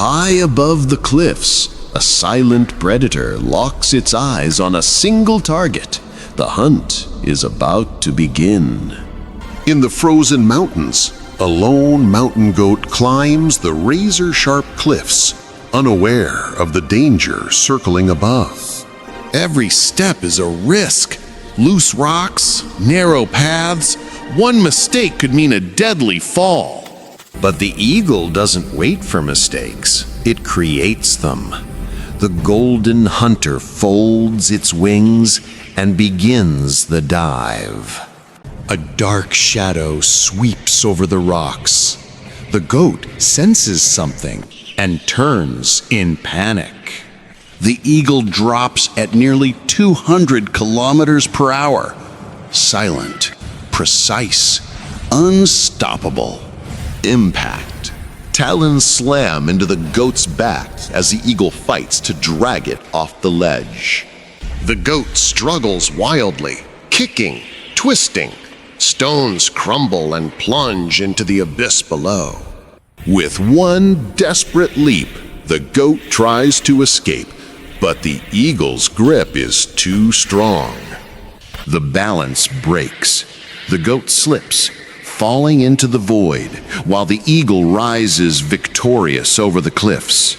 High above the cliffs, a silent predator locks its eyes on a single target. The hunt is about to begin. In the frozen mountains, a lone mountain goat climbs the razor-sharp cliffs, unaware of the danger circling above. Every step is a risk. Loose rocks, narrow paths. One mistake could mean a deadly fall. But the eagle doesn't wait for mistakes. It creates them. The golden hunter folds its wings and begins the dive. A dark shadow sweeps over the rocks. The goat senses something and turns in panic. The eagle drops at nearly 200 kilometers per hour. Silent, precise, unstoppable. Impact. Talons slam into the goat's back as the eagle fights to drag it off the ledge. The goat struggles wildly, kicking, twisting. Stones crumble and plunge into the abyss below. With one desperate leap, the goat tries to escape, but the eagle's grip is too strong. The balance breaks. The goat slips, falling into the void, while the eagle rises victorious over the cliffs.